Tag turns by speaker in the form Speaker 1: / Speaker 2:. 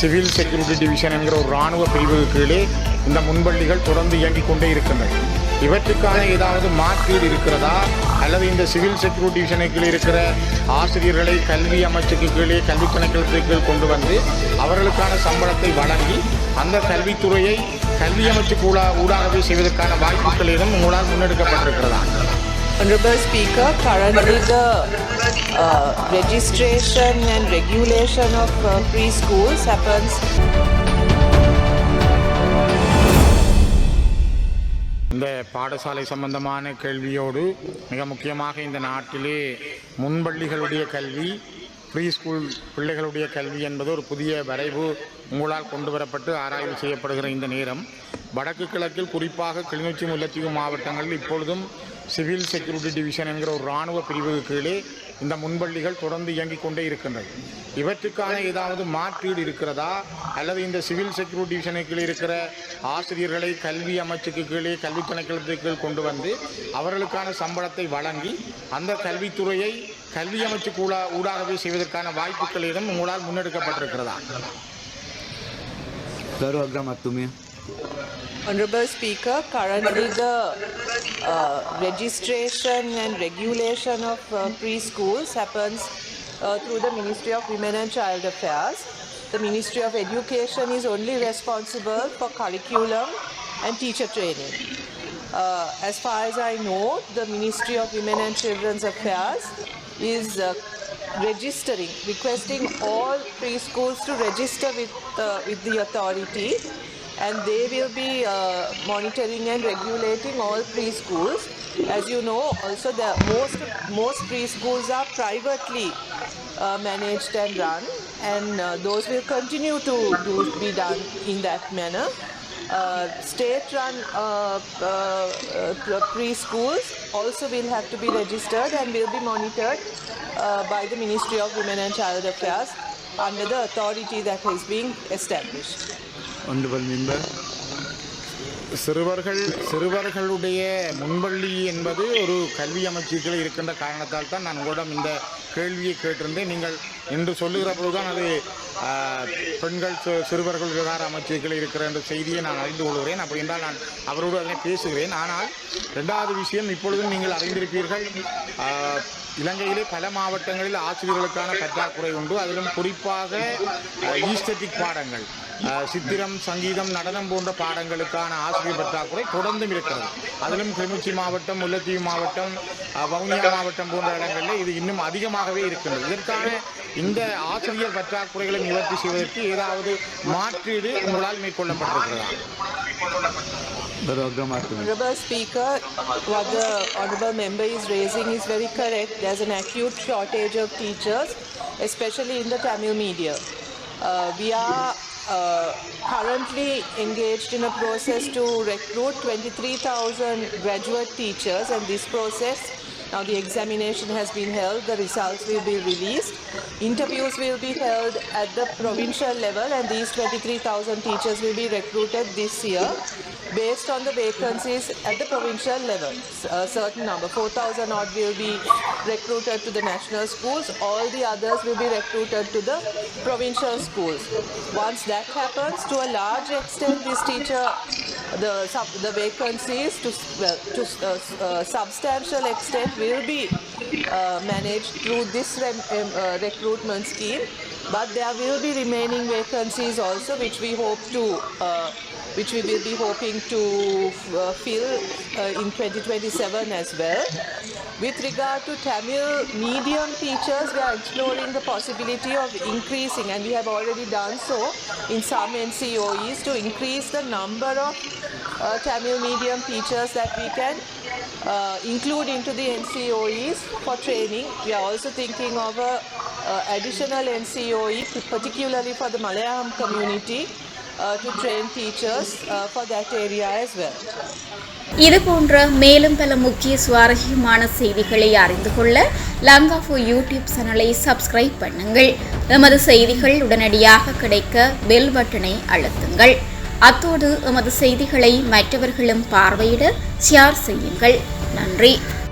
Speaker 1: Civil security division என்கிற ஒரு இராணுவ பிரிவுக்கு கீழே இந்த முன்பள்ளிகள் தொடர்ந்து இயங்கிக் கொண்டே இருக்கின்றன. இவற்றுக்கான ஏதாவது மாற்றீடு இருக்கிறதா அல்லது இந்த சிவில் செக்யூரிட்டி டிவிஷனுக்கு கீழே இருக்கிற ஆசிரியர்களை கல்வி அமைச்சுக்கு கீழே கல்வி திணைக்களத்துக்கு கீழ் கொண்டு வந்து அவர்களுக்கான சம்பளத்தை வழங்கி அந்த கல்வித்துறையை கல்வி அமைச்சுக்கு ஊடாகவே செய்வதற்கான வாய்ப்புகள் ஏதும் உங்களால் முன்னெடுக்கப்பட்டிருக்கிறதா?
Speaker 2: Honorable Speaker, currently the registration and regulation of preschools happens.
Speaker 1: இந்த பாடசாலை சம்பந்தமான கேள்வியோடு மிக முக்கியமாக இந்த நாட்டிலே முன்பள்ளிகளுடைய கல்வி ப்ரீ ஸ்கூல் பிள்ளைகளுடைய கல்வி என்பது ஒரு புதிய வரைவு உங்களால் கொண்டு வரப்பட்டு ஆராய்வு செய்யப்படுகிற இந்த நேரம் வடக்கு கிழக்கில் குறிப்பாக கிளிநொச்சி முல்லைத்தீவு மாவட்டங்களில் இப்பொழுதும் சிவில் செக்யூரிட்டி டிவிஷன் என்கிற ஒரு இராணுவ பிரிவுக்கு கீழே இந்த முன்பள்ளிகள் தொடர்ந்து இயங்கிக் கொண்டே இருக்கின்றது. இவற்றுக்கான ஏதாவது மாற்றீடு இருக்கிறதா அல்லது இந்த சிவில் செக்யூரிட்டி டிவிஷனுக்கு கீழே இருக்கிற ஆசிரியர்களை கல்வி அமைச்சுக்கு கீழே கல்வி திணைக்களத்துக்கு கீழ் கொண்டு வந்து அவர்களுக்கான சம்பளத்தை வழங்கி அந்த கல்வித்துறையை கல்வி அமைச்சுக்கு ஊடாகவே செய்வதற்கான வாய்ப்புகள் ஏதும் உங்களால் முன்னெடுக்கப்பட்டிருக்கிறதா?
Speaker 2: Honorable Speaker, currently the registration and regulation of preschools happens through the Ministry of Women and Child Affairs. The Ministry of Education is only responsible for curriculum and teacher training. As far as I know, the Ministry of Women and Children's Affairs is requesting all preschools to register with the authority, and they will be monitoring and regulating all preschools. As you know, also most preschools are privately managed and run, and those will continue to be done in that manner. State-run preschools also will have to be registered and will be monitored by the Ministry of Women and Child Affairs under the authority that is being established.
Speaker 1: Honorable Member. சிறுவர்களுடைய முன்பள்ளி என்பது ஒரு கல்வி அமைச்சுக்கள் இருக்கின்ற காரணத்தால் தான் நான் உங்களிடம் இந்த கேள்வியை கேட்டிருந்தேன். நீங்கள் என்று சொல்லுகிற போதுதான் அது பெண்கள் சிறுவர்கள் விவகார அமைச்சுக்கள் இருக்கிற என்ற செய்தியை நான் அறிந்து கொள்கிறேன். அப்படி என்றால் நான் அவரோடு அதனை பேசுகிறேன். ஆனால் இரண்டாவது விஷயம், இப்பொழுதும் நீங்கள் அறிந்திருப்பீர்கள், இலங்கையிலே பல மாவட்டங்களில் ஆசிரியர்களுக்கான பற்றாக்குறை உண்டு. அதிலும் குறிப்பாக ஈஸ்தட்டிக் பாடங்கள், சித்திரம், சங்கீதம், நடனம் போன்ற பாடங்களுக்கான ஆசிரியர் பற்றாக்குறை தொடர்ந்தும் இருக்கிறது. அதிலும் கிளிநொச்சி மாவட்டம், முல்லைத்தீவு மாவட்டம், வவுனியா மாவட்டம் போன்ற இடங்களில் இது இன்னும் அதிகமாகவே இருக்கின்றது. இதற்கான இந்த ஆசிரியர் பற்றாக்குறைகளை நிவர்த்தி செய்வதற்கு ஏதாவது மாற்றீடு உங்களால் மேற்கொள்ளப்பட்டிருக்கிறதா?
Speaker 2: Honorable Speaker, what the honorable member is raising is very correct. There's an acute shortage of teachers, especially in the Tamil medium. We are currently engaged in a process to recruit 23,000 graduate teachers, and this process, now the examination has been held, the results will be released. Interviews will be held at the provincial level, and these 23,000 teachers will be recruited this year based on the vacancies at the provincial level. A certain number, 4,000 odd, will be recruited to the national schools. All the others will be recruited to the provincial schools. Once that happens, to a large extent, this teacher, the vacancies to substantial extent will be managed through this recruitment scheme. But there will be remaining vacancies also, which we will be hoping to fill in 2027 as well. With regard to Tamil medium teachers, we are exploring the possibility of increasing, and we have already done so in some NCOEs, to increase the number of Tamil medium teachers that we can include into the NCOEs for training. We are also thinking of a additional NCOE, particularly for the Malayalam community, to train teachers for that area as well.
Speaker 3: இது போன்ற மேலும் பல முக்கிய சுவாரஸ்யமான செய்திகளை அறிந்து கொள்ள லங்காஃபோ YouTube சேனலை சப்ஸ்கிரைப் பண்ணுங்கள். எமது செய்திகள் உடனடியாக கிடைக்க பெல் பட்டனை அழுத்துங்கள். அத்தோடு எமது செய்திகளை மற்றவர்களும் பார்வையிட ஷேர் செய்யுங்கள். நன்றி.